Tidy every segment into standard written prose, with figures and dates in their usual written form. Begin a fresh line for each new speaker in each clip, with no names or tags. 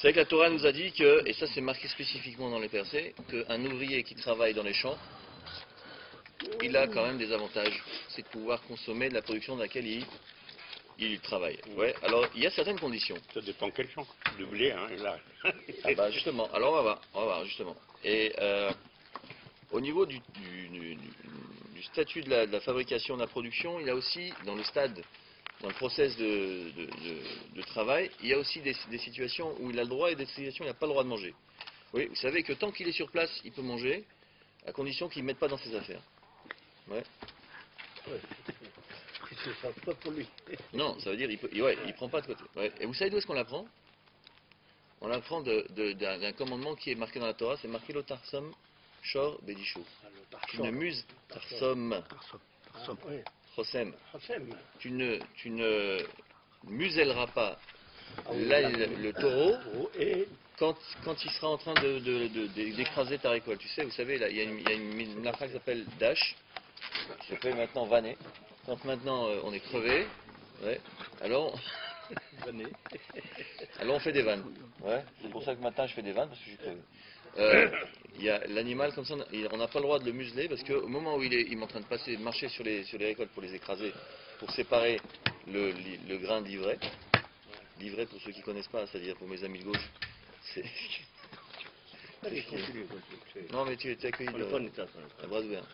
savez que la Torah nous a dit que, et ça c'est marqué spécifiquement dans les versets, qu'un ouvrier qui travaille dans les champs, il a quand même des avantages. C'est de pouvoir consommer de la production dans laquelle il travaille. Ouais, alors il y a certaines conditions.
Ça dépend quel champ. Le blé, hein, là.
Ah bah justement, alors on va voir justement. Et au niveau du statut de la fabrication, de la production, il y a aussi, dans le stade, dans le process de travail, il y a aussi des situations où il a le droit et des situations où il n'a pas le droit de manger. Oui, vous savez que tant qu'il est sur place, il peut manger, à condition qu'il ne mette pas dans ses affaires. Ouais.
Ouais. Ce sera pas pour lui.
Non, ça veut dire il prend pas de côté. Ouais. Et vous savez d'où est-ce qu'on l'apprend? On l'apprend d'un commandement qui est marqué dans la Torah, c'est marqué l'otarsom shor bedisho. Tu ne muses tarsom
Oui.
chosem.
Hashem.
Tu ne muselleras pas
là,
le taureau
et
quand il sera en train d'écraser ta récolte. Tu sais, vous savez, là, il y a une lacha qui s'appelle dash, qui s'appelle maintenant vanner. Quand maintenant on est crevé, ouais, alors on fait des vannes. Ouais, c'est pour ça que maintenant je fais des vannes parce que je suis crevé. Il y a l'animal comme ça, on n'a pas le droit de le museler parce qu'au moment où il est en train de marcher sur les récoltes pour les écraser, pour séparer le grain d'ivraie. L'ivraie, pour ceux qui ne connaissent pas, c'est-à-dire pour mes amis de gauche, c'est. Non, mais tu es accueilli à bras ouverts.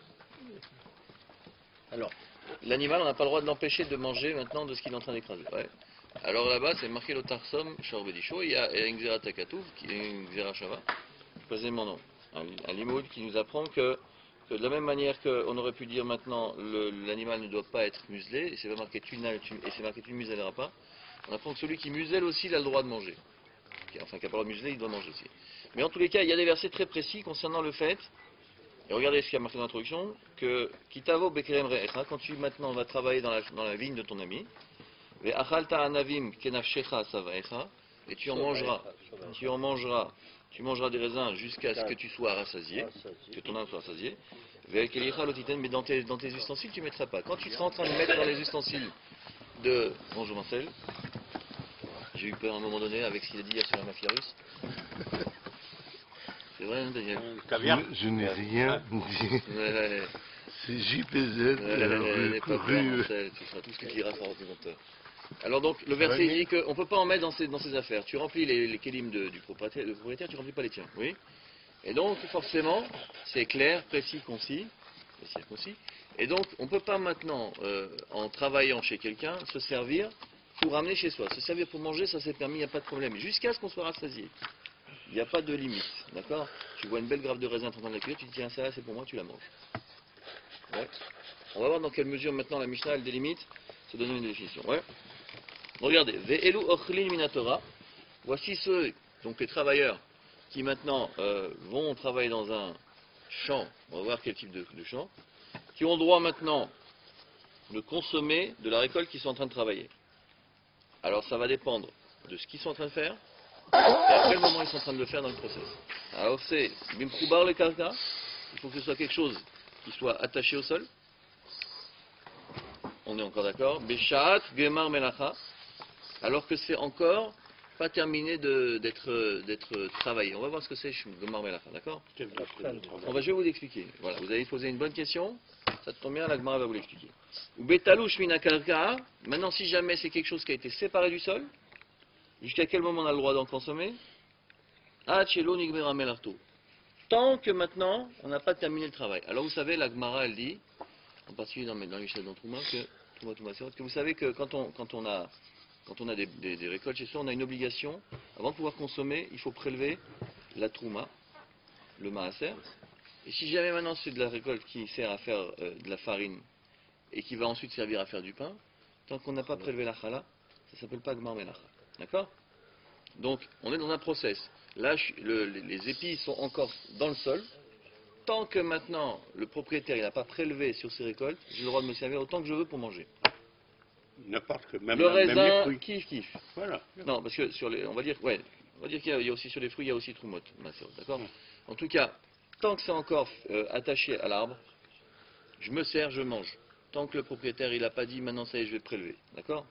alors,
L'animal, on n'a pas le droit de l'empêcher de manger maintenant de ce qu'il est en train d'écraser. Ouais. Alors là-bas, c'est marqué l'otarsom shor bedisho. Il y a une xera takatouf, qui est une xera shava, précisément non. Un limoud qui nous apprend que de la même manière qu'on aurait pu dire maintenant l'animal ne doit pas être muselé, et c'est marqué tu ne muselleras pas, on apprend que celui qui muselle aussi, il a le droit de manger. Enfin, qui n'a pas le droit de museler, il doit manger aussi. Mais en tous les cas, il y a des versets très précis concernant le fait, et regardez ce qu'il y a marqué dans l'introduction, que Kitavo Bekerem Re'echa, quand tu maintenant vas travailler dans la vigne de ton ami, Ve'achalta anavim kenafshecha savaecha, et tu mangeras des raisins jusqu'à ce que tu sois rassasié, que ton âme soit rassasiée. Ve'ekelicha lotiten, mais dans tes ustensiles, tu ne mettras pas. Quand tu seras en train de mettre dans les ustensiles de. Bonjour Marcel. J'ai eu peur à un moment donné avec ce qu'il a dit hier sur la mafia russe. C'est vrai, hein, Daniel?
Je n'ai rien dit.
Ouais.
C'est JPZ,
N'aie pas peur, Marcel, tu feras tout ce que tu diras sur l'ordinateur. Alors donc, le verset dit qu'on ne peut pas en mettre dans ses affaires. Tu remplis les kélim du propriétaire, tu ne remplis pas les tiens. Oui. Et donc, forcément, c'est clair, précis, concis. Et donc, on ne peut pas maintenant, en travaillant chez quelqu'un, se servir pour ramener chez soi. Se servir pour manger, ça c'est permis, il n'y a pas de problème. Jusqu'à ce qu'on soit rassasié. Il n'y a pas de limite. D'accord? Tu vois une belle grappe de raisin en train de la cuire, tu te dis, tiens, ça c'est pour moi, tu la manges. Ouais. On va voir dans quelle mesure maintenant la Mishnah elle délimite. Ça donne une définition. Ouais. Regardez. Ve'elu ochlin minatora. Voici ceux, donc les travailleurs, qui maintenant vont travailler dans un champ. On va voir quel type de champ. Qui ont le droit maintenant de consommer de la récolte qu'ils sont en train de travailler. Alors ça va dépendre de ce qu'ils sont en train de faire et à quel moment ils sont en train de le faire dans le process. Alors c'est bimkoubar le karka, il faut que ce soit quelque chose qui soit attaché au sol. On est encore d'accord. Beshaat gemar melacha, alors que c'est encore pas terminé d'être travaillé. On va voir ce que c'est gemar melacha, d'accord? Je vais vous expliquer. Voilà, vous avez posé une bonne question. Ça tombe bien, la Gemara va vous l'expliquer. Ou betalouch mina karka. Maintenant, si jamais c'est quelque chose qui a été séparé du sol, jusqu'à quel moment on a le droit d'en consommer? Ah, tchelo nigbera melarto. Tant que maintenant, on n'a pas terminé le travail. Alors vous savez, la Gemara, elle dit, en particulier dans les Mishnah dans Trouma, que vous savez que quand on a des récoltes chez soi, on a une obligation, avant de pouvoir consommer, il faut prélever la Trouma, le maaser. Et si jamais maintenant c'est de la récolte qui sert à faire de la farine et qui va ensuite servir à faire du pain, tant qu'on n'a pas prélevé la chala, ça ne s'appelle pas gmar melacha. D'accord? Donc on est dans un process. Là, les épis sont encore dans le sol. Tant que maintenant le propriétaire n'a pas prélevé sur ses récoltes, j'ai le droit de me servir autant que je veux pour manger.
N'importe que, même
Le raisin,
même les fruits.
kiff.
Voilà.
Non, parce que on va dire qu'il y a aussi sur les fruits, il y a aussi troumot. D'accord? En tout cas, tant que c'est encore attaché à l'arbre, je me sers, je mange. Tant que le propriétaire il n'a pas dit maintenant ça y est, je vais prélever. D'accord?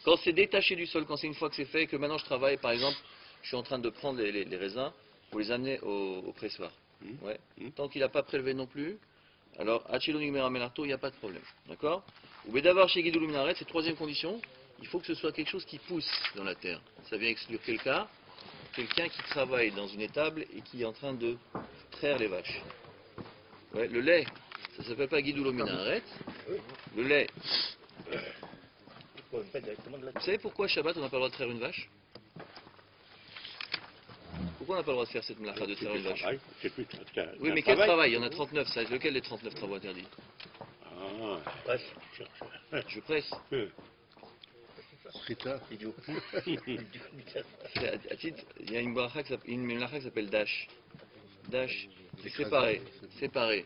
Quand c'est détaché du sol, quand c'est une fois que c'est fait, et que maintenant je travaille, par exemple, je suis en train de prendre les raisins pour les amener au pressoir. Ouais. Tant qu'il n'a pas prélevé non plus, alors Hachelo Nigmera Melarto, il n'y a pas de problème. D'accord? Ou Bedavar chez Guidou Luminaret, c'est troisième condition, il faut que ce soit quelque chose qui pousse dans la terre. Ça vient exclure quel cas? Quelqu'un qui travaille dans une étable et qui est en train de traire les vaches. Ouais, le lait, ça ne s'appelle pas Guidou Minaret. Le lait. Vous savez pourquoi Shabbat on n'a pas le droit de traire une vache? Pourquoi on n'a pas le droit de faire cette melacha de traire une vache? Oui, mais quel travail? Il y en a 39, ça. Lequel des 39 travaux interdits? Je presse.
Idiot.
Il y a une melacha qui s'appelle Dash. Dash, c'est séparé. Séparé.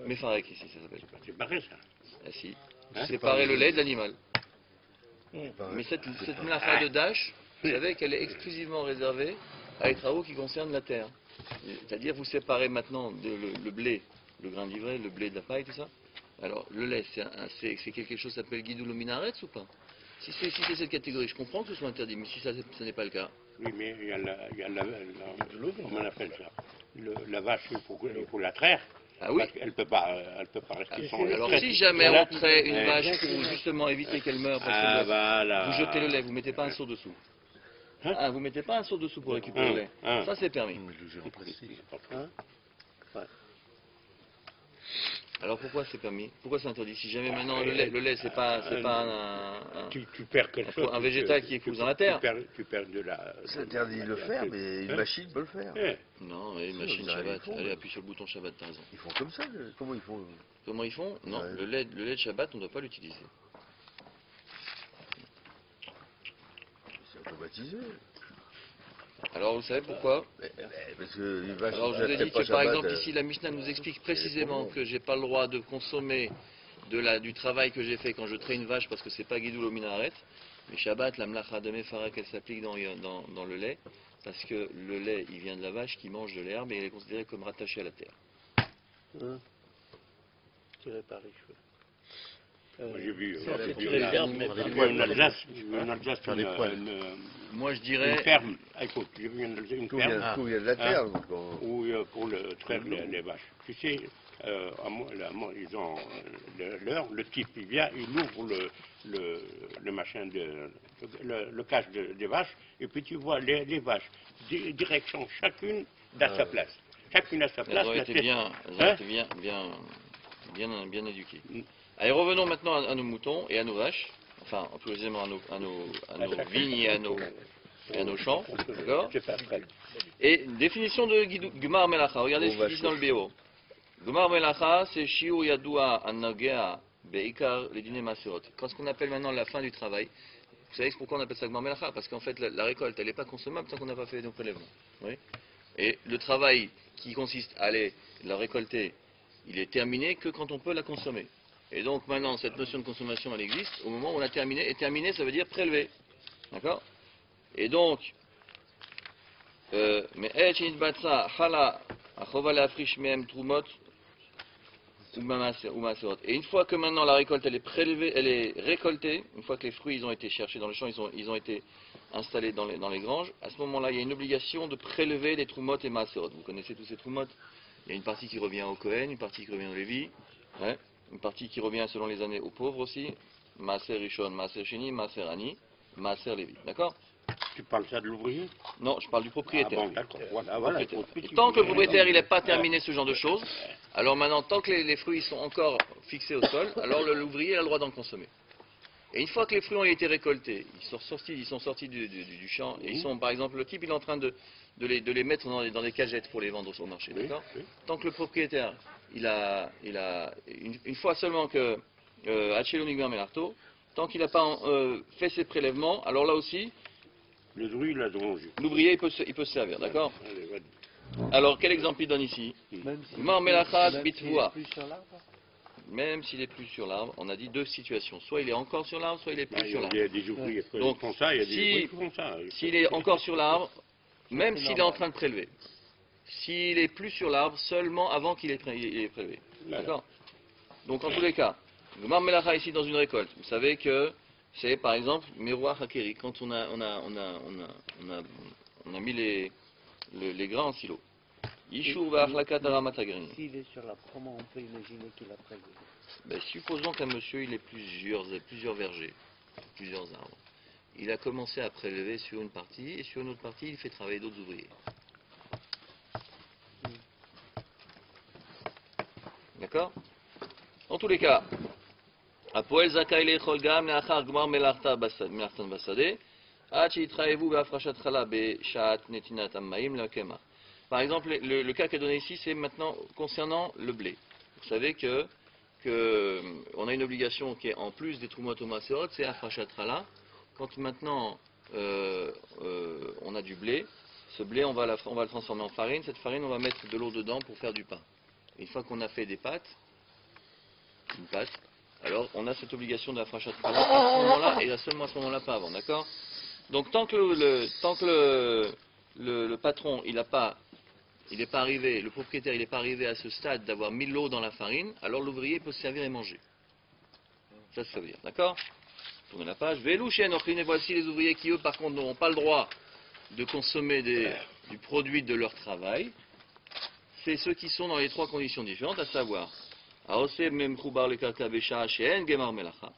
Mefarek ici, ça s'appelle.
C'est pareil, ça.
Ah si. Séparer le lait de l'animal. Mais cette melacha de Dash, vous savez qu'elle est exclusivement réservée à les travaux qui concernent la terre. C'est-à-dire, vous séparez maintenant le blé, le grain d'ivraie, le blé de la paille, tout ça. Alors, le lait, c'est quelque chose qui s'appelle Guidou Luminaret ou pas? Si c'est cette catégorie, je comprends que ce soit interdit, mais si ça n'est pas le cas.
Oui, mais il y a comment on appelle ça? La vache, il faut la traire.
Ah oui.
Elle peut pas rester sans le
Alors,
traire.
si jamais on traite une vache pour justement éviter qu'elle meure, parce que
voilà.
vous jetez le lait, vous mettez pas un seau dessous.
Hein?
Vous mettez pas un seau dessous pour récupérer le lait. Ça, c'est permis. Alors pourquoi c'est permis? Pourquoi c'est interdit? Si jamais maintenant le lait c'est pas
Tu perds quelque chose.
un végétal qui est poussé dans la terre.
Tu perds de la.
C'est interdit de le faire, mais une machine peut le faire.
Non, une machine Shabbat. Allez, appuie sur le bouton Shabbat, t'as raison.
Ils font comme ça, comment ils font?
Comment ils font? Non, le lait de Shabbat, on ne doit pas l'utiliser.
C'est automatisé.
Alors vous savez pourquoi?
Parce que les vaches,
Alors je vous ai dit que par exemple ici la Mishnah nous explique précisément que j'ai pas le droit de consommer du travail que j'ai fait quand je traite une vache parce que c'est pas Guidou Luminaret. Mais Shabbat, la mlacha de Mefarek, elle s'applique dans le lait parce que le lait il vient de la vache qui mange de l'herbe et il est considéré comme rattaché à la terre.
Tiré par les cheveux.
Moi, j'ai vu
en
Alsace,
Moi je dirais.
une ferme. Écoute, j'ai vu une ferme
Où il y a de la terre.
où pour le traire les vaches. Tu sais, ils ont le type il vient, il ouvre le machin le cache des vaches, et puis tu vois les vaches, direction chacune à sa place. Chacune à sa place.
Elles ont été bien éduquées. Allez, revenons maintenant à nos moutons et à nos vaches, enfin, plus précisément à nos vignes et à nos champs, d'accord? Et définition de Gmar Melacha, regardez ce qu'il dit dans le BO. Gmar Melacha, c'est Shiur Yadoua Anagea Beikar Ledine Maserot. Quand ce qu'on appelle maintenant la fin du travail, vous savez pourquoi on appelle ça Gmar Melacha? Parce qu'en fait, la récolte, elle n'est pas consommable tant qu'on n'a pas fait nos prélèvements. Oui. Et le travail qui consiste à aller la récolter, il est terminé que quand on peut la consommer. Et donc maintenant, cette notion de consommation, elle existe au moment où on a terminé. Et terminé, ça veut dire prélever. D'accord? Et donc, mais et une fois que maintenant la récolte elle est prélevée, elle est récoltée, une fois que les fruits ils ont été cherchés dans le champ, ils ont été installés dans les granges, à ce moment-là il y a une obligation de prélever les troumot et maaserot. Vous connaissez tous ces troumot? Il y a une partie qui revient au Kohen, une partie qui revient au Lévi, une partie qui revient selon les années aux pauvres aussi, maaser Rishon, maaser Sheni, maaser Ani, maaser Lévi. D'accord?
Tu parles ça de l'ouvrier?
Non, je parle du propriétaire.
Ah bon, d'accord. Voilà.
Et tant que le propriétaire il n'est pas terminé ce genre de choses, alors maintenant, tant que les fruits sont encore fixés au sol, alors l'ouvrier a le droit d'en consommer. Et une fois que les fruits ont été récoltés, ils sont sortis du champ, et ils sont, par exemple, le type il est en train de les mettre dans des cagettes pour les vendre au marché, d'accord? Tant que le propriétaire, il a une fois seulement que Hachelo Nigmar Melarto, tant qu'il n'a pas fait ses prélèvements, alors là aussi, l'ouvrier il peut se servir, d'accord? Alors quel exemple il donne ici? Même s'il est plus sur l'arbre, on a dit deux situations. Soit il est encore sur l'arbre, soit il est plus sur l'arbre.
Il y a des ouvriers qui font ça, il y a des ouvriers qui font ça.
S'il est encore sur l'arbre, même s'il est en train de prélever, s'il est plus sur l'arbre, seulement avant qu'il ait prélevé. D'accord? Donc en tous les cas, le Mar Melacha ici dans une récolte, vous savez que C'est par exemple Merouach Hakeri, quand on a mis les grains en silo. Yishur Va'achlakat Aramat Agrin.
S'il est sur la promo, on peut imaginer qu'il a prélevé.
Ben, supposons qu'un monsieur il ait plusieurs vergers, plusieurs arbres. Il a commencé à prélever sur une partie et sur une autre partie il fait travailler d'autres ouvriers. D'accord? En tous les cas, Apoel Zakai Lechol Gam Leachar Gmar Melachtan Basade, Ad Shitraevu Be'afrashat Chala Be'shat Netinat Ammaim Lekema. Par exemple, le cas qui est donné ici, c'est maintenant concernant le blé. Vous savez que on a une obligation qui est en plus des Trumot Maserot, c'est Afrashat Chala. Quand maintenant on a du blé, ce blé on va le transformer en farine. Cette farine, on va mettre de l'eau dedans pour faire du pain. Une fois qu'on a fait des pâtes, une pâte, alors on a cette obligation de la frachat à ce moment-là et seulement à ce moment-là, pas avant, d'accord? Donc tant que le patron il n'est pas arrivé, le propriétaire il n'est pas arrivé à ce stade d'avoir mis l'eau dans la farine, alors l'ouvrier peut se servir et manger. Ça veut dire, d'accord? Tournez la page. Velouchen, et voici les ouvriers qui eux par contre n'auront pas le droit de consommer du produit de leur travail. C'est ceux qui sont dans les trois conditions différentes, à savoir Aoseb mem choubar le karka besha she'en gemar melacha,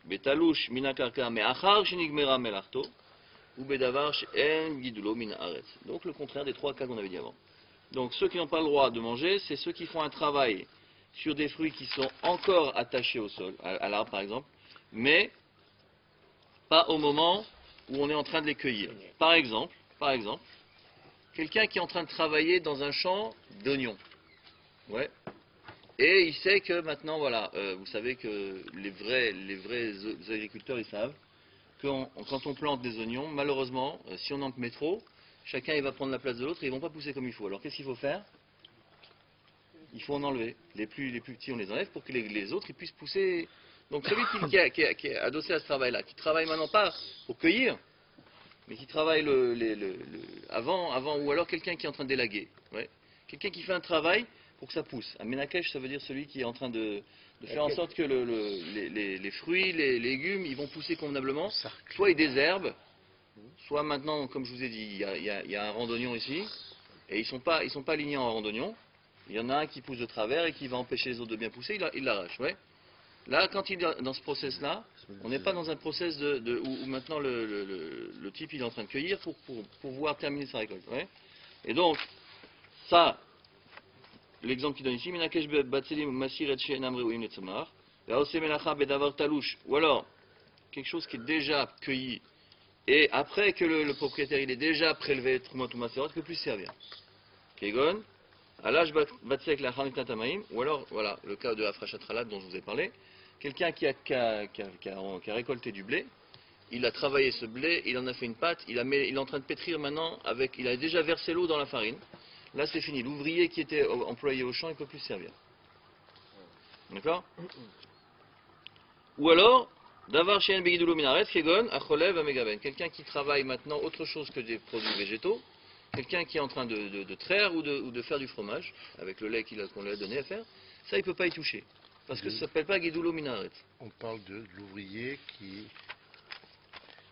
betalush mina karka me'achar shenigmera melachto, ou bedavar she'en gidulo min haaretz. Donc le contraire des trois cas qu'on avait dit avant. Donc ceux qui n'ont pas le droit de manger, c'est ceux qui font un travail sur des fruits qui sont encore attachés au sol, à l'arbre par exemple, mais pas au moment où on est en train de les cueillir. Par exemple, quelqu'un qui est en train de travailler dans un champ d'oignons. Ouais. Et il sait que maintenant, voilà, vous savez que les vrais agriculteurs, ils savent que quand on plante des oignons, malheureusement, si on en met trop, chacun il va prendre la place de l'autre et ils ne vont pas pousser comme il faut. Alors qu'est-ce qu'il faut faire? Il faut en enlever. Les plus petits, on les enlève pour que les autres ils puissent pousser. Donc celui qui est adossé à ce travail-là, qui travaille maintenant pas pour cueillir, mais qui travaille avant, ou alors quelqu'un qui est en train de délaguer. Ouais. Quelqu'un qui fait un travail pour que ça pousse. Un ménakesh, ça veut dire celui qui est en train de faire en sorte que les fruits, les légumes, ils vont pousser convenablement. Soit ils désherbent, soit maintenant, comme je vous ai dit, il y a un rang d'oignon ici, et ils sont pas alignés en rang d'oignon. Il y en a un qui pousse de travers et qui va empêcher les autres de bien pousser, il l'arrache. Ouais. Là, quand il est dans ce process-là, on n'est pas dans un process où maintenant le type il est en train de cueillir pour pouvoir terminer sa récolte. Ouais. Et donc, ça, l'exemple qu'il donne ici, ou alors quelque chose qui est déjà cueilli, et après que le propriétaire il est déjà prélevé Trumot ou Maserot, que plus servir. Kegon, Alash Batsek la Tamaim, ou alors, voilà, le cas de Afrashat Chalat dont je vous ai parlé. Quelqu'un qui a récolté du blé, il a travaillé ce blé, il en a fait une pâte, il est en train de pétrir maintenant, il a déjà versé l'eau dans la farine. Là c'est fini, l'ouvrier qui était employé au champ, il ne peut plus servir. D'accord? Ou alors, Davar She'en Begidulo Minaret, Kegon, Acholev, Amegaben. Quelqu'un qui travaille maintenant autre chose que des produits végétaux, quelqu'un qui est en train de traire ou de faire du fromage, avec le lait qu'on lui a donné à faire, ça il ne peut pas y toucher. Parce que ça ne s'appelle pas Gedulo Minaret.
On parle de l'ouvrier qui...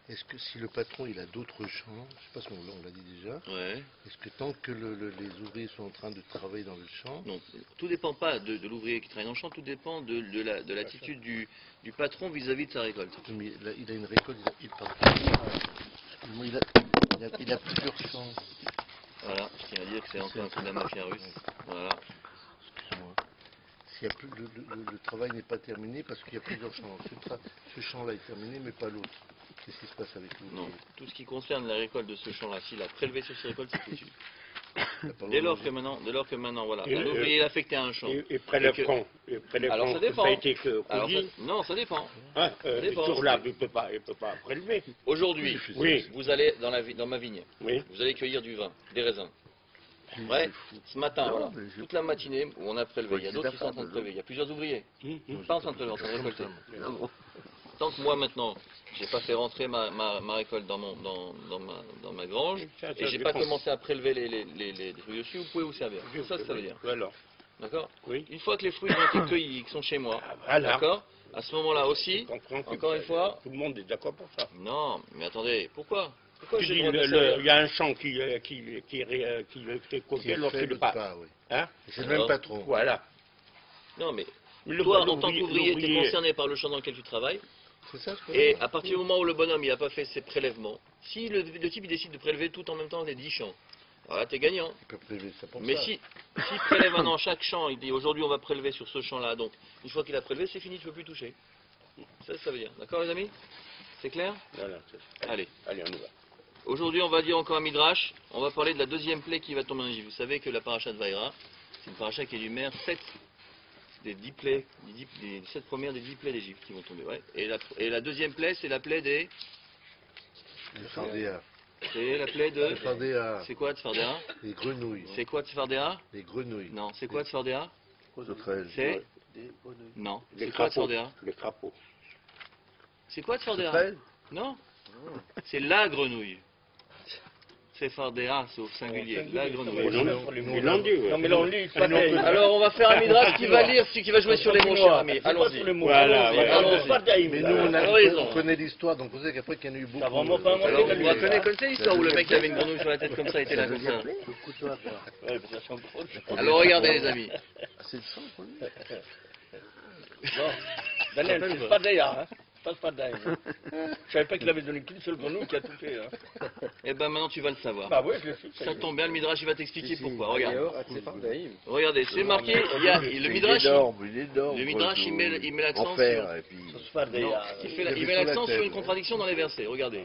Est-ce que si le patron il a d'autres champs, je ne sais pas si on l'a dit déjà,
Ouais.
est-ce que tant que les ouvriers sont en train de travailler dans le champ...
Non, tout ne dépend pas de l'ouvrier qui travaille dans le champ, tout dépend de l'attitude du patron vis-à-vis de sa récolte.
Mais il a une récolte, il a plusieurs champs.
Voilà, je tiens à dire que c'est encore un truc de la mafia russe. Voilà.
Excusez-moi. Le travail n'est pas terminé parce qu'il y a plusieurs champs. Ce champ-là est terminé, mais pas l'autre. Qu'est-ce qui se passe avec l'ouvrier?
Non, tout ce qui concerne la récolte de ce champ-là, s'il a prélevé sur ses récoltes, c'est foutu. Dès lors que maintenant, voilà, l'ouvrier est affecté à un champ.
Et prélève quand?
Alors ça dépend.
Ça a été cousu.
Non, ça dépend.
Hein,
Ça dépend.
sur l'arbre, il ne peut pas prélever.
Aujourd'hui,
Oui.
vous allez dans ma vigne,
Oui.
vous allez cueillir du vin, des raisins. Ouais, ce matin,
Non,
voilà,
mais
toute la matinée où on a prélevé, il y a d'autres qui sont en train de prélever, il y a plusieurs ouvriers, pas en train de prélever, en train de récolter. Tant que moi maintenant, j'ai pas fait rentrer ma récolte dans ma grange, et j'ai pas commencé à prélever les trucs dessus, vous pouvez vous servir. C'est ça que ça veut dire.
Alors,
D'accord?
Oui.
Une fois que les fruits ont été cueillis, qui sont chez moi,
Voilà.
d'accord? À ce moment-là aussi,
Je comprends que
encore une fois,
tout le monde est d'accord pour ça.
non, mais attendez, pourquoi? Pourquoi
Tu
j'ai
dis,
le droit de me servir?
il y a un champ qui fait
Qui
copier
est
l'autre
fait
le
le
pas.
pas, oui.
Hein?
C'est le même patron.
Voilà.
Non, mais
Le-
toi, en tant
l'ouvrier-
qu'ouvrier, tu es
l'ouvrier-
concerné par le champ dans lequel tu travailles,
C'est ça ce que
et à partir du moment où le bonhomme il n'a pas fait ses prélèvements, si le type il décide de prélever tout en même temps les 10 champs, alors là, tu es gagnant.
Il peut prélever ça pour
Mais
ça.
s'il prélève maintenant chaque champ, il dit aujourd'hui on va prélever sur ce champ-là, donc une fois qu'il a prélevé, c'est fini, tu ne peux plus toucher. Ça veut dire. D'accord les amis? C'est clair?
Voilà.
Allez.
Allez, on y va.
Aujourd'hui, on va dire encore un midrash. On va parler de la deuxième plaie qui va tomber en Égypte. Vous savez que la paracha de Vaïra, c'est une paracha qui énumère 7 des 10 plaies, des 7 premières des 10 plaies d'Égypte qui vont tomber. Ouais. Et la deuxième plaie, c'est la plaie des.
Les fardéas.
C'est la plaie de.
Les fardéas.
C'est quoi Tzfardéa?
Les grenouilles.
C'est quoi Tzfardéa?
Les grenouilles.
Non. C'est quoi Tzfardéa? C'est. Non.
Les
C'est quoi
crapauds.
Tzfardéa?
Les crapauds.
C'est quoi Tzfardéa?
Sauterelles.
Non. C'est la grenouille. C'est Fardéa, c'est au singulier. La grenouille.
Ils l'ont dit.
Non, mais là, on lit, c'est pas pareil.
Alors on va faire un midrash qui va lire, qui va jouer sur les mots, cher ami. Allons-y.
Voilà,
Mais
voilà.
on pas d'aïm,
Mais
là.
nous, on,
Alors, ils ont-
on connaît l'histoire, donc on sait qu'après qu'il y en a eu beaucoup.
T'as vraiment pas inventé
Alors,
la
vous
lumière.
connaissez l'histoire où le mec avait une grenouille sur la tête comme ça, était là comme ça.
Ouais, parce que ça sent trop.
Alors regardez les amis.
C'est le sang qu'on dit.
Bon, Daniel, c'est pas d'aïm, hein. Pas d'aïm. Je savais pas qu'il avait donné qu'une seule grenouille qui a tout fait. Hein.
Eh ben maintenant tu vas le savoir.
Bah ouais, je le sais.
Ça tombe bien, le midrash il va t'expliquer pourquoi. Regarde.
Daïm.
Regardez, c'est marqué, il y a le midrash. Le midrash il met l'accent sur.
et puis...
C'est pas d'aïm.
Non, il met l'accent sur une contradiction dans les versets. Regardez.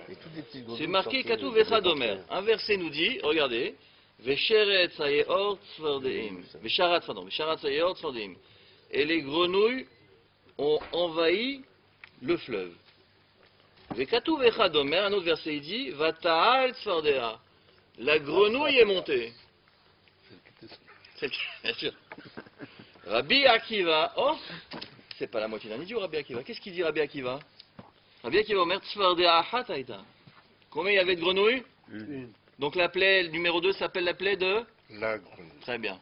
C'est marqué Katou Vechadomer. Un verset nous dit, regardez, Vesheret Sayeor Tzvardeim. Vesharat, pardon, Vesharat Sayeor Tzvardeim. Et les grenouilles ont envahi le fleuve. Vekatou Vechadomer, un autre verset il dit, Vata'al Tzvardea. La grenouille est montée. Bien sûr. Rabbi Akiva, oh, c'est pas la moitié d'un idiot, Rabbi Akiva. Qu'est-ce qu'il dit, Rabbi Akiva? Rabbi Akiva Omer Tzvardea Achat Haïta. Combien il y avait de grenouilles? Donc la plaie numéro 2 s'appelle la plaie de?
La grenouille.
Très bien.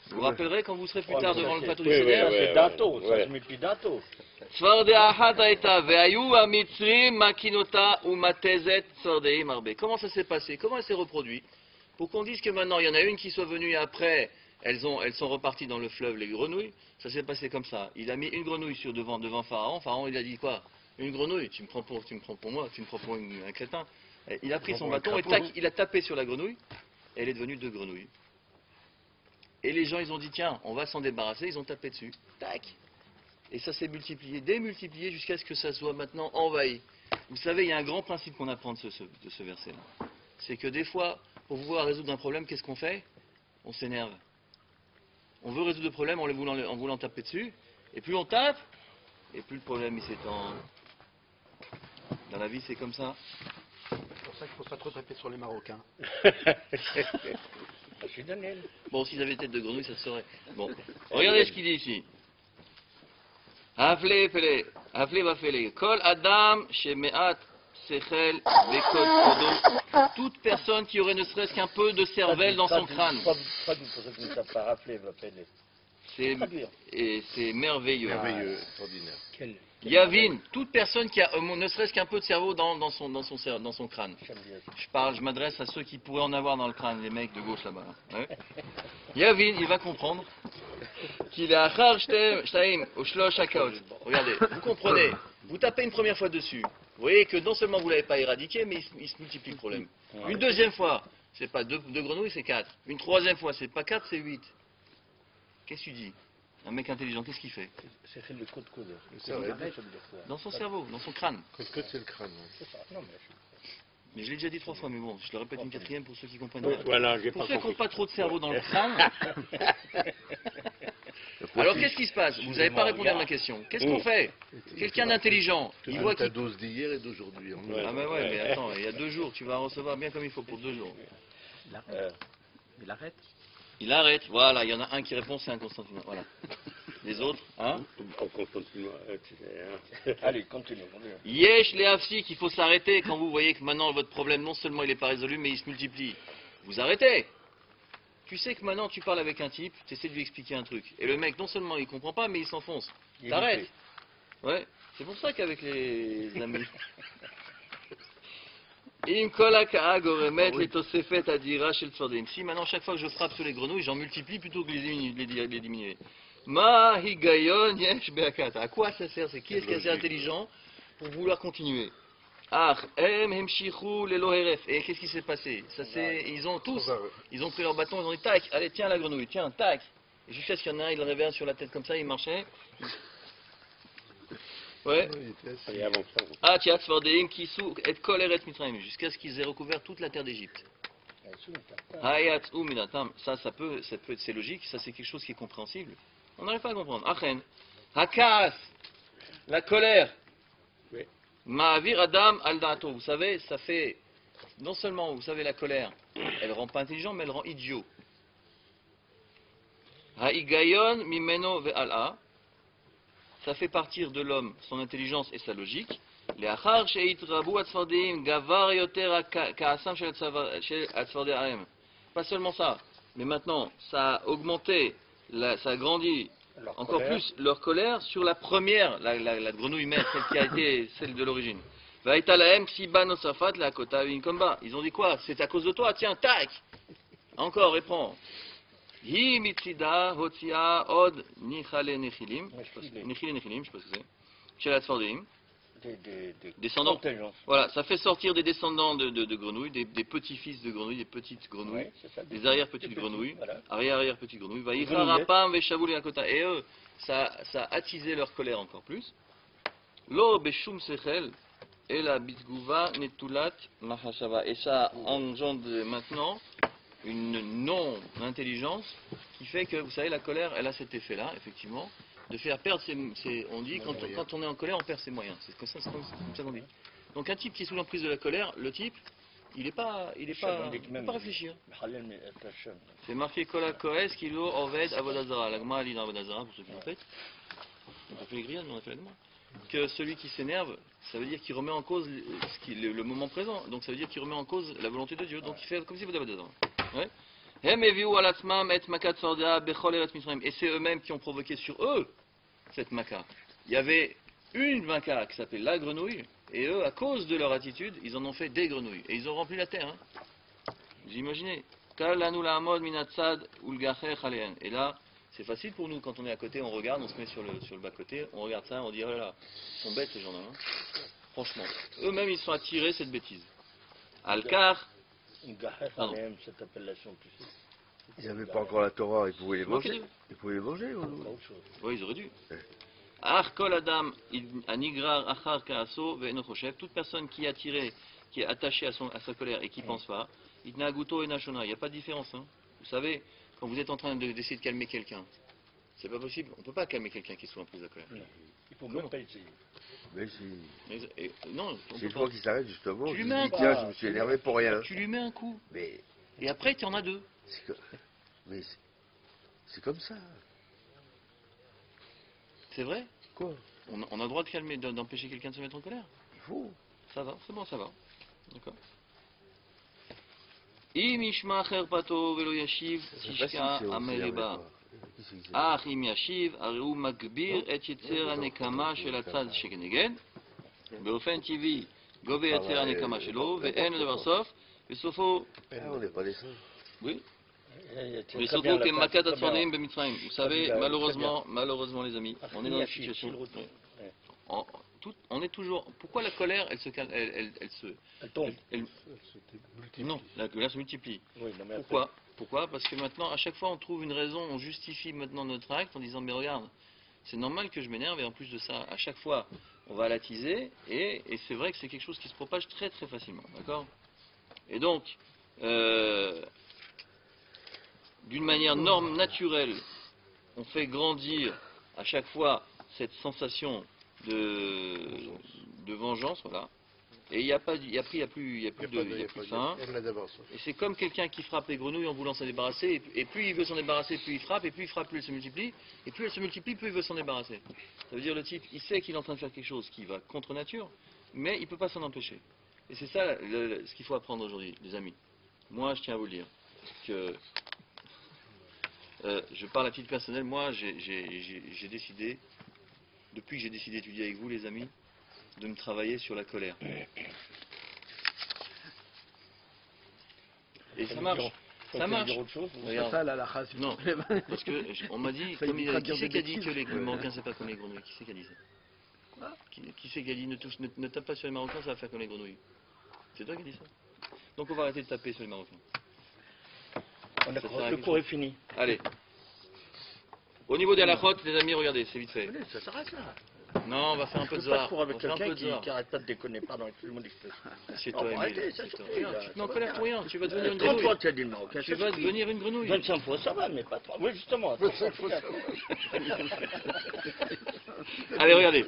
Vous vous rappellerez quand vous serez plus tard devant le plateau du
Oui,
Seder?
oui,
C'est dato, ça se met plus dato.
Tzvardea Achat Haïta, Ve'ayu Amitzrim Makinota Umatezet Tzvardeim Arbe. Comment ça s'est passé? Comment elle s'est reproduite? Pour qu'on dise que maintenant il y en a une qui soit venue et après elles sont reparties dans le fleuve, les grenouilles. Ça s'est passé comme ça. Il a mis une grenouille devant Pharaon. Pharaon il a dit quoi? Une grenouille, tu me prends pour moi, tu me prends pour un crétin. Et il a pris son bâton et tac, il a tapé sur la grenouille. Et elle est devenue 2 grenouilles. Et les gens ils ont dit tiens, on va s'en débarrasser, ils ont tapé dessus. Tac. Et ça s'est multiplié, démultiplié jusqu'à ce que ça soit maintenant envahi. Vous savez, il y a un grand principe qu'on apprend de ce verset-là. C'est que des fois, pour vouloir résoudre un problème, qu'est-ce qu'on fait? On s'énerve. On veut résoudre le problème en voulant taper dessus. Et plus on tape, et plus le problème il s'étend. Dans la vie, c'est comme ça.
C'est pour ça qu'il ne faut pas trop taper sur les Marocains.
C'est Daniel.
Bon, s'ils avaient tête de grenouille, ça se saurait. Bon, regardez ce qu'il dit ici. Afle va fele. Kol Adam shemeat sechel vekol kodo. Toute personne qui aurait ne serait-ce qu'un peu de cervelle dans son crâne.
Traduis pour ceux qui ne savent pas rappeler, va appeler.
C'est merveilleux.
Merveilleux, extraordinaire.
Quel
Yavin, toute personne qui a ne serait-ce qu'un peu de cerveau dans son crâne. Je m'adresse à ceux qui pourraient en avoir dans le crâne, les mecs de gauche là-bas. Ouais. Yavin, il va comprendre qu'il est achar shtaim ou shlosh hakaot. Regardez, vous comprenez, vous tapez une première fois dessus. Vous voyez que non seulement vous ne l'avez pas éradiqué, mais il se multiplie le problème. Une deuxième fois, c'est pas 2 grenouilles, c'est 4. Une troisième fois, c'est pas 4, c'est 8. Qu'est-ce que tu dis? Un mec intelligent, qu'est-ce qu'il fait?
C'est le code codeur.
Dans son cerveau, dans son crâne.
Côte, c'est le crâne.
C'est ça. Non,
Mais je l'ai déjà dit 3 fois, mais bon, je le répète une 4e pour ceux qui comprennent pas.
Voilà, j'ai
Pour
pas
ceux qui n'ont
compris.
pas trop de cerveau dans le crâne. Alors qu'est-ce qui se passe? Vous n'avez pas répondu à ma question. Qu'est-ce qu'on fait? Quelqu'un d'intelligent,
Tu
il
donnes
voit
ta
qu'il...
dose d'hier et d'aujourd'hui.
Ah bah ouais, mais attends, il y a 2 jours, tu vas recevoir bien comme il faut pour 2 jours.
Il arrête.
Il arrête, voilà, il y en a un qui répond, c'est un Constantin. Voilà. Les autres, hein?
On continue.
Allez, continue.
Yesh les hafsik, il faut s'arrêter quand vous voyez que maintenant votre problème, non seulement il n'est pas résolu, mais il se multiplie. Vous arrêtez. Tu sais que maintenant tu parles avec un type, tu essaies de lui expliquer un truc. Et le mec, non seulement il comprend pas, mais il s'enfonce. T'arrêtes. Ouais, c'est pour ça qu'avec les amis. Si maintenant chaque fois que je frappe sur les grenouilles, j'en multiplie plutôt que les diminuer. Ma higayon yesh be'akat. À quoi ça sert? C'est qui est-ce qui est assez intelligent pour vouloir continuer? Ah, hemshichu lelo heref. Et qu'est-ce qui s'est passé? Ils ont tous, ils ont pris leur bâton, ils ont dit tac, allez tiens la grenouille, tiens tac. Et jusqu'à ce qu'il y en a un, il le réveille sur la tête comme ça, il marchait. Ouais. Ah, tiens, et koleret mitraim, jusqu'à ce qu'ils aient recouvert toute la terre d'Égypte. Ça c'est logique, ça c'est quelque chose qui est compréhensible. On n'arrive pas à comprendre. Achen, hakas, la colère. Ma'avir adam al da'ato. Vous savez, ça fait non seulement, vous savez, la colère, elle rend pas intelligent, mais elle rend idiot. Ha'igayon mimeno ve'al'a. Ça fait partir de l'homme son intelligence et sa logique. Pas seulement ça, mais maintenant, ça a augmenté, ça a grandi encore plus leur colère sur la première, la grenouille mère, celle qui a été celle de l'origine. Ils ont dit quoi? C'est à cause de toi, tiens, tac! Encore, et prends. Hi mitzida hotia od nichale nechilim. Nichile nechilim, je sais pas ce que c'est. Chez la Tzfardim. Descendants. Voilà, ça fait sortir des descendants de grenouilles, des petits-fils de grenouilles, des petites grenouilles, des arrière-petites grenouilles, arrière-petites grenouilles. Vaïcharapam veshavul yakota. Et eux, ça a attisé leur colère encore plus. Lo beshum sechel et la bitgouva netulat mahashava. Et ça engendre maintenant une non-intelligence qui fait que, vous savez, la colère, elle a cet effet-là, effectivement, de faire perdre on dit, quand on est en colère, on perd ses moyens. C'est comme ça qu'on dit. Donc un type qui est sous l'emprise de la colère, le type, il n'est pas réfléchi. C'est marqué Kola Koes, Kilo, Oved, Avodazara. L'agma lit dans Avodazara, pour ceux qui l'ont fait. On a fait les grillades, mais on a fait l'agma. Que celui qui s'énerve, ça veut dire qu'il remet en cause le moment présent. Donc ça veut dire qu'il remet en cause la volonté de Dieu. Donc il fait comme si vous avez Avodazara. Ouais. Et c'est eux-mêmes qui ont provoqué sur eux cette maca. Il y avait une maca qui s'appelait la grenouille, et eux, à cause de leur attitude, ils en ont fait des grenouilles. Et ils ont rempli la terre. Hein. Vous imaginez? Et là, c'est facile pour nous, quand on est à côté, on regarde, on se met sur le bas-côté, on regarde ça, on dit, oh là là, ils sont bêtes ces gens-là. Hein. Franchement. Eux-mêmes, ils sont attirés cette bêtise. Al-Kar.
Cette appellation, tu sais.
Ils n'avaient pas encore la Torah, ils pouvaient les manger. Ils pouvaient les manger ou...
Oui, ils auraient dû. Kol Adam, Anigrar, Achar, Kaaso, Ve'enochoshev, toute personne qui est attirée, qui est attachée à sa colère et qui ne pense pas, Itnaguto et Nashona, il n'y a pas de différence. Hein. Vous savez, quand vous êtes en train d'essayer de calmer quelqu'un, c'est pas possible, on ne peut pas calmer quelqu'un qui est sous l'emprise de la colère.
Non. Il faut même pas essayer.
Mais si.
Non,
c'est une fois qu'il s'arrête justement,
tu
je
lui
lui
mets un
dis,
coup.
tiens, je me suis énervé pour rien.
Tu lui mets un coup.
Mais...
Et après, tu en as deux.
Mais c'est comme ça.
C'est vrai?
Quoi?
On a le droit de calmer, d'empêcher quelqu'un de se mettre en colère?
Il faut.
Ça va, c'est bon, ça va. D'accord. Imishma kherpato velo yashiv tishka ameriba. Ah, im yashiv, areu magbir et yetzer hanekama shel hatzad shekeneged. באופן טבעי גובה יצר הנקמה שלו ואין לדבר סוף בסופו
on n'est pas des singes.
Oui. בסופו כמכת הצפרדעים במצרים. Vous savez, malheureusement les amis, on est dans une situation... On est toujours... Pourquoi la colère, elle se... Elle tombe. Non, la colère se multiplie.
Oui, non, mais
Pourquoi? Parce que maintenant, à chaque fois, on trouve une raison, on justifie maintenant notre acte en disant, mais regarde, c'est normal que je m'énerve, et en plus de ça, à chaque fois, on va l'attiser, et c'est vrai que c'est quelque chose qui se propage très très facilement, d'accord? Et donc, d'une manière naturelle, on fait grandir à chaque fois cette sensation de vengeance, voilà. Et il n'y a plus de faim. Et c'est comme quelqu'un qui frappe les grenouilles en voulant s'en débarrasser, et plus il veut s'en débarrasser, plus il frappe, et plus il frappe, plus elle se multiplie, et plus elle se multiplie, plus il veut s'en débarrasser. Ça veut dire le type, il sait qu'il est en train de faire quelque chose qui va contre nature, mais il ne peut pas s'en empêcher. Et c'est ça ce qu'il faut apprendre aujourd'hui, les amis. Moi, je tiens à vous le dire, que Je parle à titre personnel, moi j'ai décidé, depuis que j'ai décidé d'étudier avec vous les amis, de me travailler sur la colère. Et ça marche. Ça marche. Regarde.
Ça, la halakha, s'il
Non,
te plaît.
parce que on m'a dit,
Ça
comme
évitera de
qui
dire
c'est
des
qui a dit
bêtises.
que les Marocains c'est pas comme les grenouilles? Qui c'est qui a dit ça? Qui c'est qui a dit ne tape pas sur les Marocains, ça va faire comme les grenouilles? C'est toi qui as dit ça? Donc on va arrêter de taper sur les Marocains.
Le cours est fini.
Allez. Au niveau des halakhot, les amis, regardez, c'est vite fait.
Allez, ça s'arrête là.
Non, on va faire un peu de
Je peux pas
Zohar.
cours avec
On va faire un
quelqu'un
peu de Zohar.
qui arrête pas de déconner, pardon, excusez-moi d'expression.
C'est
Oh,
toi,
arrêtez,
Emile.
ça
C'est toi.
suffit,
Regarde,
là,
tu
ça
te mets en
va
colère
bien.
pour rien. Tu vas devenir une
30
grenouille.
fois tu as dit le Marocain,
Tu vas devenir une grenouille.
25 fois, ça va, mais pas 3. Oui, justement. 25 fois, ça
Allez, regardez.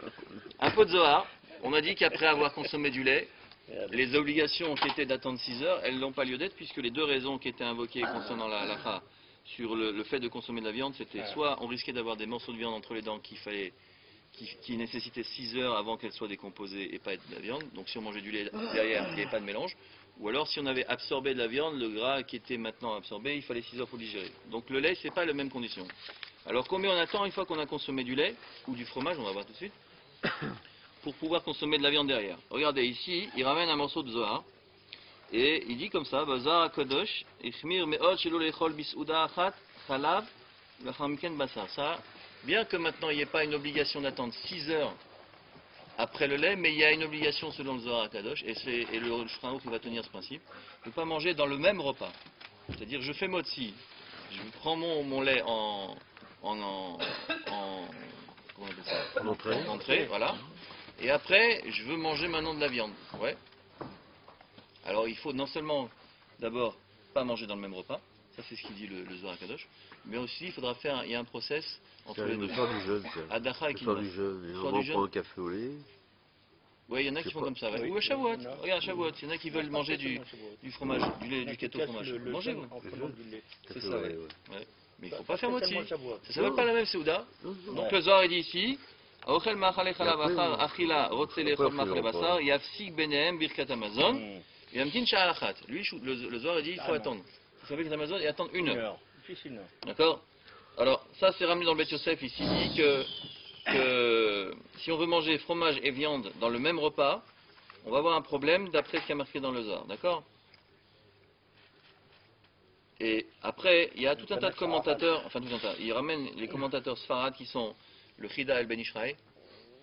Un peu de Zohar. On a dit qu'après avoir consommé du lait, les obligations qui étaient d'attendre 6 heures, elles n'ont pas lieu d'être, puisque les deux raisons qui étaient invoquées concernant la halakha sur le fait de consommer de la viande, c'était soit on risquait d'avoir des morceaux de viande entre les dents qui nécessitaient 6 heures avant qu'elles soient décomposées et pas être de la viande, donc si on mangeait du lait derrière, il n'y avait pas de mélange, ou alors si on avait absorbé de la viande, le gras qui était maintenant absorbé, il fallait 6 heures pour digérer. Donc le lait, c'est pas les mêmes conditions. Alors combien on attend une fois qu'on a consommé du lait, ou du fromage, on va voir tout de suite, pour pouvoir consommer de la viande derrière? Regardez, ici, il ramène un morceau de Zohar, et il dit comme ça, Zohar Kodosh, Ichmir me'od shelo lechol bisouda achat, chalav, lachar miken basar. Ça, bien que maintenant il n'y ait pas une obligation d'attendre 6 heures après le lait, mais il y a une obligation selon le Zohar Kadosh, et le Shulchan Aruch qui va tenir ce principe, de ne pas manger dans le même repas. C'est-à-dire, je fais motzi, je prends mon lait comment on appelle ça, en entrée, voilà. Et après, je veux manger maintenant de la viande. Ouais. Alors, il faut non seulement, d'abord, pas manger dans le même repas. Ça, c'est ce qu'il dit le Zohar Kadosh. Mais aussi, il faudra faire, il y a un process entre les deux.
Le soir du jeûne, tiens.
Adacha et
Le soir
Kinva.
du jeûne, les
Le soir
gens
du jeûne.
prennent un café au lait.
Oui, il y en a
Je
qui
sais
font
pas.
comme ça. Ouais.
Oui,
Ou à Shavuot.
non.
Regarde, à Shavuot. Il y en a qui veulent manger du fromage, du lait, du keto fromage. Mangez-vous. C'est
Café
ça,
au
ouais.
lait, ouais.
Ouais. Mais il ne faut pas faire motzi. Ça
Non.
s'appelle pas la même Seuda.
Non, non.
Donc le Zohar il dit ici, Aochel ma'achale chalav
après,
achar achila rotze lechol
après,
ma'achale
on fait
basar yafsik benehem birkat Amazon
Hmm.
yamtin sha'al achat. Lui, le Zohar il dit il faut attendre. Il faut birkat Amazon et attendre une heure.
Difficilement.
D'accord? Alors, ça c'est ramené dans le Bet Yosef ici, il dit que si on veut manger fromage et viande dans le même repas, on va avoir un problème d'après ce qui a marqué dans le Zohar. D'accord? Et après, il y a tout un tas de commentateurs, enfin tout un tas, il ramène les commentateurs sfarad qui sont le Chida et le Ben Ishraï.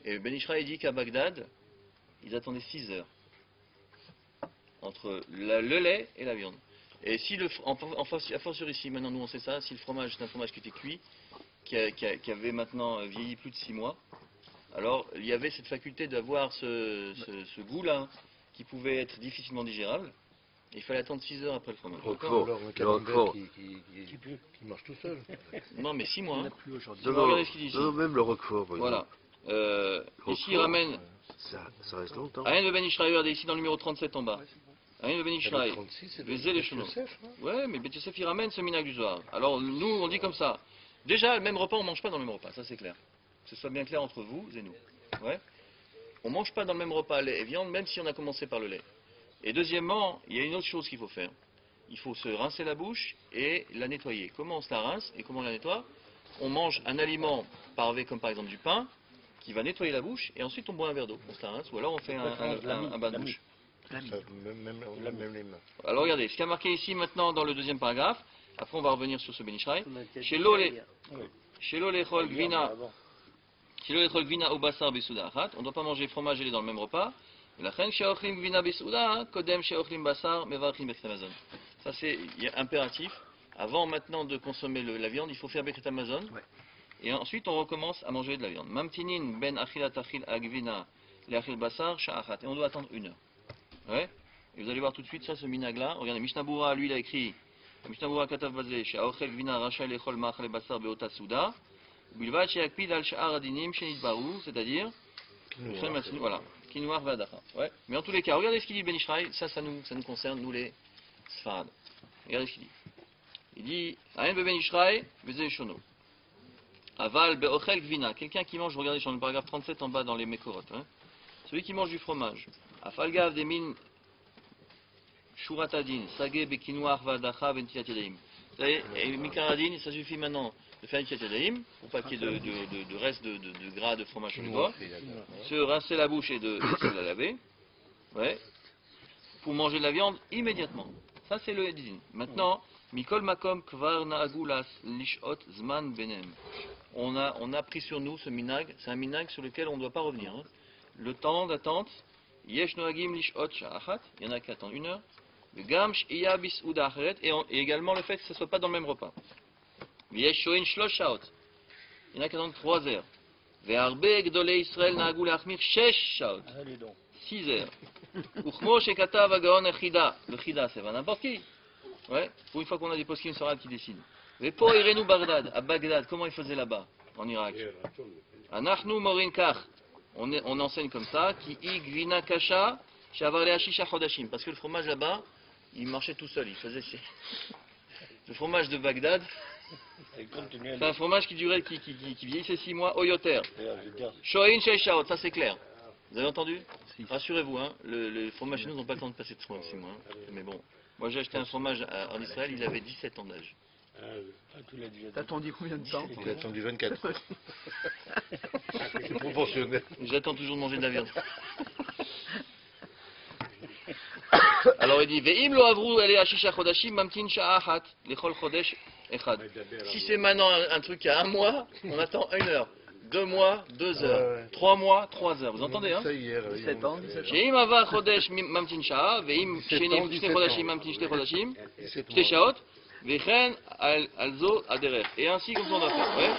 Et le Ben Ishraï dit qu'à Bagdad, ils attendaient 6 heures entre le lait et la viande. Et si à fortiori ici, maintenant nous on sait ça, si le fromage c'est un fromage qui était cuit, qui avait maintenant vieilli plus de 6 mois, alors il y avait cette faculté d'avoir ce goût-là qui pouvait être difficilement digérable. Et il fallait attendre 6 heures après le fromage.
Roquefort.
Alors un
Le
camembert
Roquefort.
qui marche tout seul.
Non mais 6 mois.
Il n'y en
Hein.
a plus aujourd'hui.
Non,
Regardez
non,
ce qu'il dit ici.
non, même le Roquefort, par
Voilà.
exemple.
Ici il ramène
Ça reste longtemps.
Ayen le Ben Ishraï, regardez ici dans le numéro 37 en bas. Ayen le Ben Ishraï.
36, c'est
Les les chenons.
Yosef, hein.
Ouais, mais Bet Yosef il ramène ce minag du Zohar. Alors nous on dit comme ça. Déjà le même repas on mange pas dans le même repas, ça c'est clair. Que ce soit bien clair entre vous et nous. Ouais. On mange pas dans le même repas lait et viande même si on a commencé par le lait. Et deuxièmement, il y a une autre chose qu'il faut faire. Il faut se rincer la bouche et la nettoyer. Comment on se la rince et comment on la nettoie? On mange un aliment parvé comme par exemple du pain qui va nettoyer la bouche et ensuite on boit un verre d'eau. On se la rince ou alors on fait un bain de bouche.
Ça, même les mains.
Alors regardez, ce qui a marqué ici maintenant dans le deuxième paragraphe, après on va revenir sur ce Ben Ishraï. Shelo lechol gvina au basar besouda achat. On ne doit pas manger fromage et lait dans le même repas. Lachen she'ochlim gvina besouda kodem she'ochlim basar mevarchim birkat Hamazon. Ça c'est impératif. Avant maintenant de consommer la viande, il faut faire birkat Hamazon.
Ouais.
Et ensuite on recommence à manger de la viande. Mamtinin ben achilat achil agvina le'achil basar sha'achat. Et on doit attendre une heure. Ouais. Et vous allez voir tout de suite ça, ce minag-là. Regardez, Mishnah Bura, lui, il a écrit Mishnah Bura katav bazeh, she'aochel gvina rachai lechol ma'achal basar be'ota souda, bilvad she'akpid al sha'ar adinim she'nitbaru, c'est-à-dire, voilà, kinoar v'adacha. Ouais. Mais en tous les cas, regardez ce qu'il dit Ben Ishraï, ça nous concerne, nous les Sfarad. Regardez ce qu'il dit. Il dit, Ayen be Ben Ishraï, bezeh shono. Aval be'ochel gvina, quelqu'un qui mange, regardez sur le paragraphe 37 en bas dans les Mekorot, hein. Celui qui mange du fromage. Afalgav demin shuratadin, sage bekinoar vadacha ventilat yadayim. Ça y est, et Mikaradine, ça suffit maintenant de faire une Kiatadaïm, pour pas qu'il y ait de reste de gras de fromage sur les doigts. Se rincer la bouche et de se la laver. Ouais. Pour manger de la viande immédiatement. Ça c'est le Edin. Maintenant, Mikol Makom Kvar Naagulas Lishot Zman Benem. On a pris sur nous ce minag, c'est un minag sur lequel on ne doit pas revenir. Hein. Le temps d'attente, Yesh Noagim Lishot Sha'achat, il y en a qui attendent 1 heure. Le Gam Sh'iya Bis Uda Acheret, et également le fait que ce ne soit pas dans le même repas. Yesh Shoin Shlosh Shaot, il y en a qui attendent 3 heures. Ve'arbe Gdole Israël Naagul Achmir Shesh Shaot, 6 heures. Uchmo Shekatav Agaon Echida, le Chida c'est pas n'importe qui. Ouais, pour une fois qu'on a des poskim sorades qui décident. Vepo Irenu Bagdad, à Bagdad, comment ils faisaient là-bas, en Irak? Anachnu Morin Kach, on enseigne comme ça, qui Igvina Kasha, Shavarle Hashisha Chodashim, parce que le fromage là-bas, il marchait tout seul, il faisait le fromage de Bagdad, c'est un fromage qui durait, qui vieillissait 6 mois, Oyoter. Shoin Sheishaot, ça c'est clair. Vous avez entendu? Rassurez-vous, hein, les fromages chez nous n'ont pas le temps de passer de 6 mois. Hein. Mais bon, moi j'ai acheté un fromage en Israël, il avait 17 ans d'âge.
T'as attendu combien de temps?
Il a attendu 24. C'est proportionnel.
J'attends toujours de manger de la viande. Alors il dit Ve'im lo avru ele hashisha chodashim mamtin sha'achat lechol chodesh echad. Si c'est maintenant un truc à 1 mois, on attend 1 heure. 2 mois, 2 heures. 3 mois, 3 heures. Vous entendez, hein?
17 ans.
She'im ava chodesh mamtin sha'a, ve'im shene chodashim mamtin shte chodashim, shte shaot, ve'chen alzo aderech. Et ainsi comme ça on doit faire. Ouais.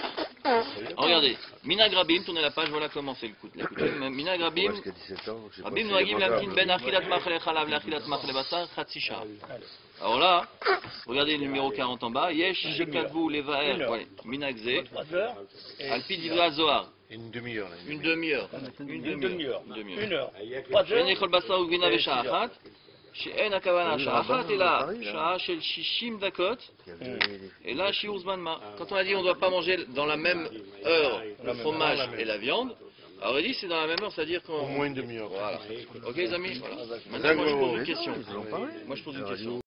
Regardez, Minag Rabim, tournez la page, voilà comment c'est la coutume. Minag Rabim, Rabim Noagim Lamtin Ben Achilat Machle Chalav Lachilat Machle Basar Khatsisha. Alors là, regardez le numéro 40 en bas, Yesh Shekadvu Levaer, Minag Ze, Alpi Divra Zohar.
Une demi-heure.
Une demi-heure.
Une demi-heure.
1 heure.
3 heures.
Shenichol Basar Ugvina Vesha Achat. שאין הכוונה שעה אחת, אלא שעה של 60 דקות, et là, shiur zman ma. Quand on a dit on ne doit pas manger dans la même heure le fromage et la viande, alors il dit c'est dans la même heure, c'est-à-dire qu'au
moins une demi-heure.
Voilà. Ok les amis, voilà. Maintenant moi je pose une question. Moi je pose une question.